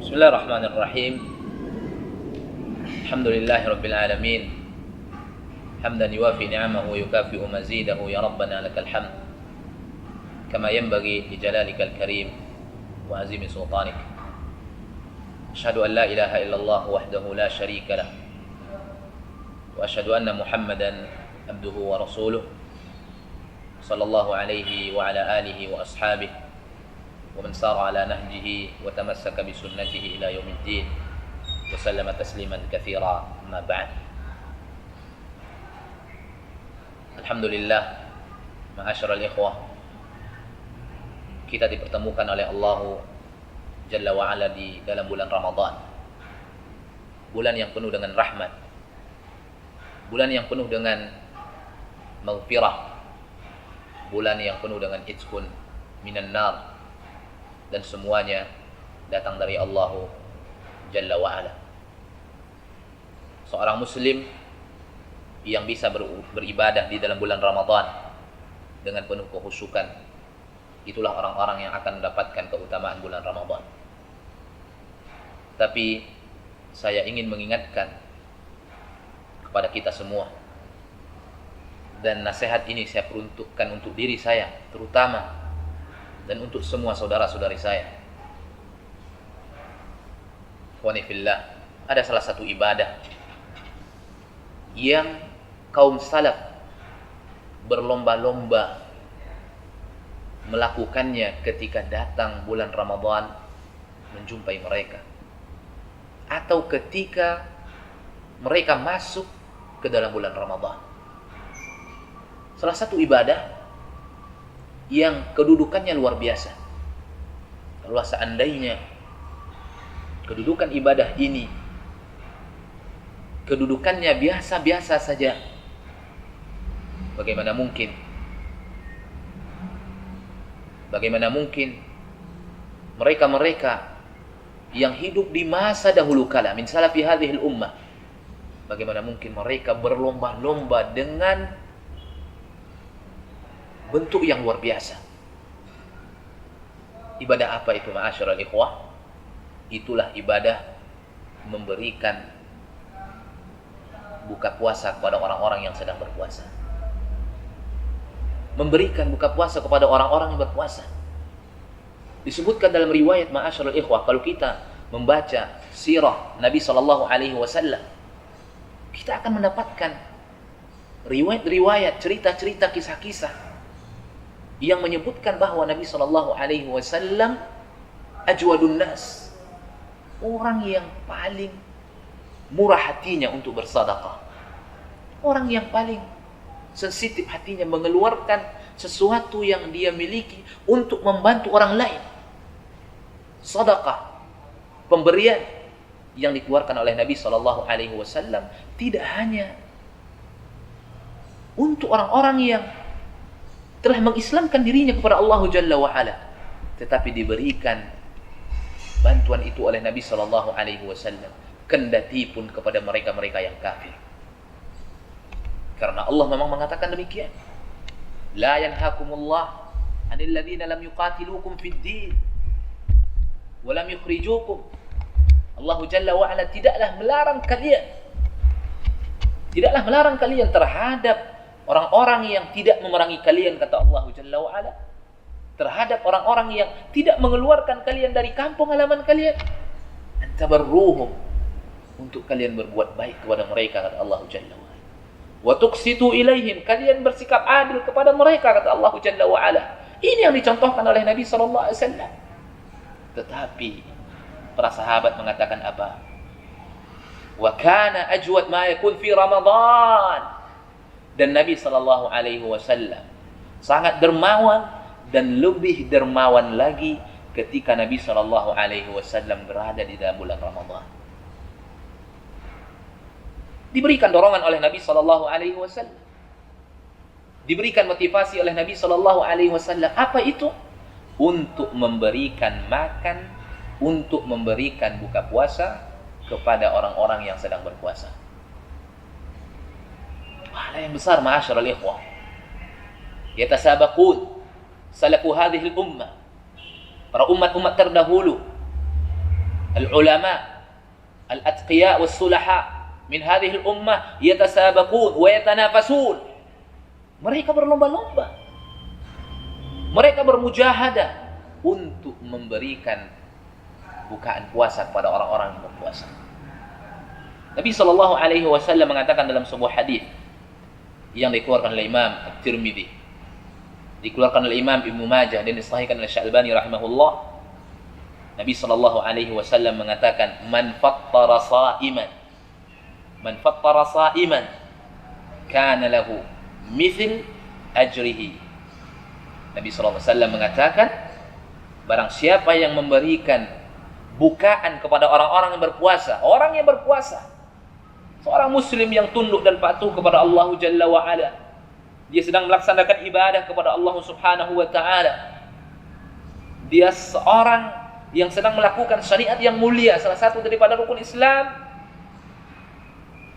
Bismillahirrahmanirrahim. Alhamdulillahi rabbil alamin. Hamdan yuwafi ni'amahu wa yukafi'u mazidahu ya rabbana lakal hamd. Kama yanbaghi li jalalikal karim wa azimi sultanik. Asyhadu an la ilaha illallah wahdahu la syarika lah. Wa asyhadu anna Muhammadan abduhu wa rasuluh. Sallallahu alaihi wa ala alihi wa ashabihi. ومن سار على نهجه وتمسك بسنته إلى يوم الدين وسلم تسليما كثيرا أما بعد. Alhamdulillah, ma'asyiral ikhwah, kita dipertemukan oleh Allah Jalla wa'ala di dalam bulan Ramadan, bulan yang penuh dengan rahmat, bulan yang penuh dengan maghfirah, bulan yang penuh dengan itqun minan nar, dan semuanya datang dari Allah Jalla wa'ala. Seorang muslim yang bisa beribadah di dalam bulan Ramadan dengan penuh kekhusyukan, itulah orang-orang yang akan mendapatkan keutamaan bulan Ramadan. Tapi saya ingin mengingatkan kepada kita semua, dan nasihat ini saya peruntukkan untuk diri saya terutama, dan untuk semua saudara-saudari saya. Ikhwani fillah, ada salah satu ibadah yang kaum salaf berlomba-lomba melakukannya ketika datang bulan Ramadan menjumpai mereka, atau ketika mereka masuk ke dalam bulan Ramadan. Salah satu ibadah yang kedudukannya luar biasa. Kalau seandainya kedudukan ibadah ini kedudukannya biasa-biasa saja, bagaimana mungkin mereka-mereka yang hidup di masa dahulu kala min salafi hadhil ummah, bagaimana mungkin mereka berlomba-lomba dengan bentuk yang luar biasa. Ibadah apa itu, ma'asyiral ikhwah? Itulah ibadah memberikan buka puasa kepada orang-orang yang sedang berpuasa. Memberikan buka puasa kepada orang-orang yang berpuasa. Disebutkan dalam riwayat, ma'asyiral ikhwah, kalau kita membaca sirah Nabi SAW, kita akan mendapatkan riwayat-riwayat, cerita-cerita, kisah-kisah yang menyebutkan bahwa Nabi SAW ajwadun nas, orang yang paling murah hatinya untuk bersedekah, orang yang paling sensitif hatinya mengeluarkan sesuatu yang dia miliki untuk membantu orang lain. Sedekah, pemberian yang dikeluarkan oleh Nabi SAW tidak hanya untuk orang-orang yang telah mengislamkan dirinya kepada Allah Jalla wa'ala, tetapi diberikan bantuan itu oleh Nabi SAW kendati pun kepada mereka-mereka yang kafir. Karena Allah memang mengatakan demikian, la yanhakumullah anil ladzina lam yuqatilukum fid din wa lam yukhrijukum. Allah Jalla wa'ala tidaklah melarang kalian terhadap orang-orang yang tidak memerangi kalian, kata Allah Jalla wa'ala, terhadap orang-orang yang tidak mengeluarkan kalian dari kampung halaman kalian, antabarruhum, untuk kalian berbuat baik kepada mereka, kata Allah Jalla wa'ala, wa tuqsitu ilaihim, kalian bersikap adil kepada mereka, kata Allah Jalla wa'ala. Ini yang dicontohkan oleh Nabi SAW. Tetapi para sahabat mengatakan apa? Wa kana ajwad ma yakun fi Ramadan. Dan Nabi SAW sangat dermawan, dan lebih dermawan lagi ketika Nabi SAW berada di dalam bulan Ramadan. Diberikan dorongan oleh Nabi SAW, diberikan motivasi oleh Nabi SAW. Apa itu? Untuk memberikan makan, untuk memberikan buka puasa kepada orang-orang yang sedang berpuasa. Pahala yang besar, ma'asyiral ikhwah. Yatasabaqun salafu hadhil ummah, para umat-umat terdahulu Al-ulama, al-atqiya was-sulaha min hadhihi al-ummah yatasabaqun wa yatanafasun. Mereka berlomba-lomba. Mereka bermujahadah untuk memberikan bukaan puasa kepada orang-orang yang berpuasa. Nabi sallallahu alaihi wasallam mengatakan dalam sebuah hadis yang dikeluarkan oleh Imam At-Tirmidzi, dikeluarkan oleh Imam Ibnu Majah dan disahihkan oleh Syalbani rahimahullah. Nabi sallallahu alaihi wasallam mengatakan, man fattara sa'iman kana lahu mithl ajrihi. Nabi sallallahu alaihi wasallam mengatakan, barang siapa yang memberikan bukaan kepada orang-orang yang berpuasa, orang yang berpuasa, seorang muslim yang tunduk dan patuh kepada Allah Jalla wa Ala, dia sedang melaksanakan ibadah kepada Allah Subhanahu wa taala, dia seorang yang sedang melakukan syariat yang mulia, salah satu daripada rukun Islam.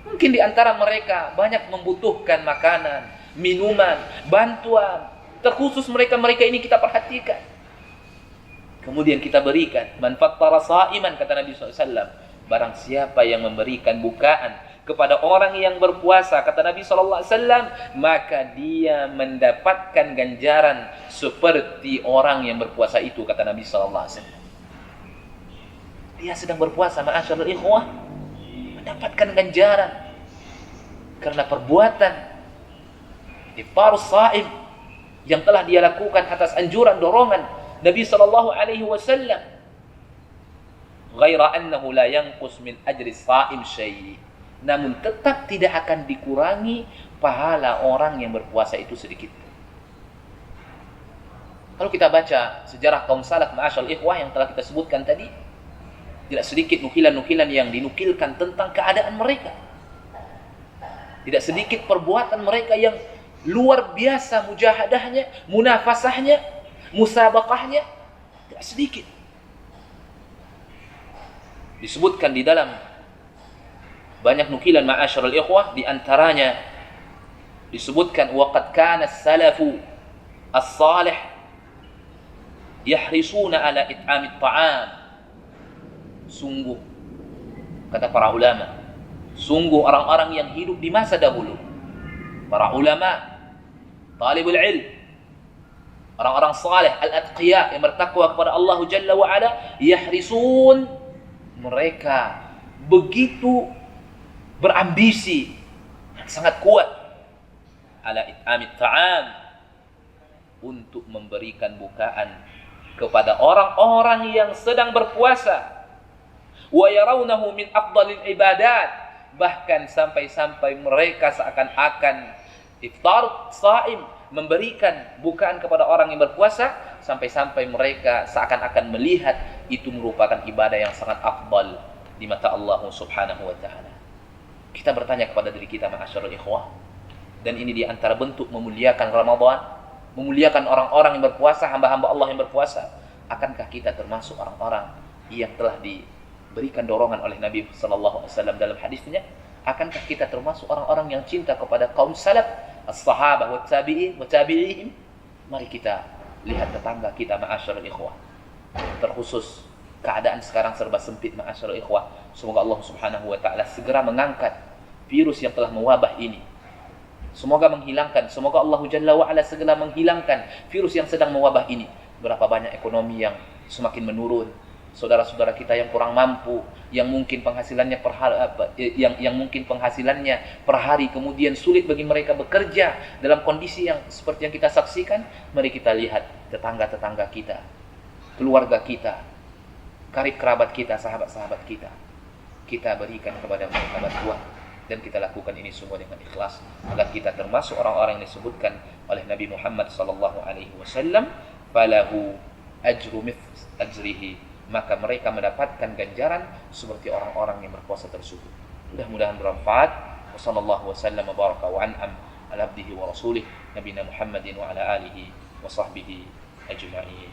Mungkin di antara mereka banyak membutuhkan makanan, minuman, bantuan. Terkhusus mereka-mereka ini kita perhatikan. Kemudian kita berikan. Man fattara sa'iman, kata Nabi SAW. Barang siapa yang memberikan bukaan kepada orang yang berpuasa, kata Nabi SAW, maka dia mendapatkan ganjaran seperti orang yang berpuasa itu, kata Nabi SAW. Dia sedang berpuasa, ma'asyarul ikhwah, mendapatkan ganjaran karena perbuatan iftarus sha'im yang telah dia lakukan atas anjuran dorongan Nabi sallallahu alaihi wasallam. Ghaira annahu la yanqus min ajri sha'im syai'. Namun tetap tidak akan dikurangi pahala orang yang berpuasa itu sedikit. Kalau kita baca sejarah kaum salaf ma'asyarul ikhwah yang telah kita sebutkan tadi, tidak sedikit nukilan-nukilan yang dinukilkan tentang keadaan mereka. Tidak sedikit perbuatan mereka yang luar biasa mujahadahnya, munafasahnya, musabaqahnya. Tidak sedikit. Disebutkan di dalam banyak nukilan ma'asyarul ikhwah, di antaranya disebutkan waqad kana as-salafu as-salih yahrisuna ala it'amit ta'am. Sungguh, kata para ulama, sungguh orang-orang yang hidup di masa dahulu, para ulama, talibul ilm, orang-orang saleh, al-atqiya yang bertakwa kepada Allah Jalla wa Ala, yahrisun, mereka begitu berambisi, sangat kuat, ala it'amit ta'am, untuk memberikan bukaan kepada orang-orang yang sedang berpuasa. Wa yarawnahu min afdalil ibadat, bahkan sampai-sampai mereka seakan-akan iftar sha'im, memberikan bukaan kepada orang yang berpuasa, sampai-sampai mereka seakan-akan melihat itu merupakan ibadah yang sangat afdal di mata Allah Subhanahu wa taala. Kita bertanya kepada diri kita, ma'asyarul ikhwah, dan ini di antara bentuk memuliakan Ramadan, memuliakan orang-orang yang berpuasa, hamba-hamba Allah yang berpuasa. Akankah kita termasuk orang-orang yang telah diberikan dorongan oleh Nabi sallallahu alaihi wasallam dalam hadisnya? Akankah kita termasuk orang-orang yang cinta kepada kaum salaf, as-sahabah wa tabi'in wa tabi'ihim? Mari kita lihat tetangga kita, ma'asyarul ikhwah. Terkhusus keadaan sekarang serba sempit, ma'asyarul ikhwah. Semoga Allah Subhanahu wa taala segera mengangkat virus yang telah mewabah ini. Semoga menghilangkan, semoga Allah Jalla wa Ala segera menghilangkan virus yang sedang mewabah ini. Berapa banyak ekonomi yang semakin menurun, saudara-saudara kita yang kurang mampu, yang mungkin penghasilannya per hari kemudian sulit bagi mereka bekerja dalam kondisi yang seperti yang kita saksikan. Mari kita lihat tetangga-tetangga kita, keluarga kita, karib kerabat kita, sahabat-sahabat kita. Kita berikan kepada mereka bantuan, dan kita lakukan ini semua dengan ikhlas agar kita termasuk orang-orang yang disebutkan oleh Nabi Muhammad sallallahu alaihi wasallam, falahu ajru mithli ajrihi, maka mereka mendapatkan ganjaran seperti orang-orang yang berpuasa tersebut. Mudah-mudahan bermanfaat. Wassallallahu wasallam wa baraka wa an'am ala abdihi wa rasulih nabiyina Muhammadin wa ala alihi wa sahbihi ajma'in.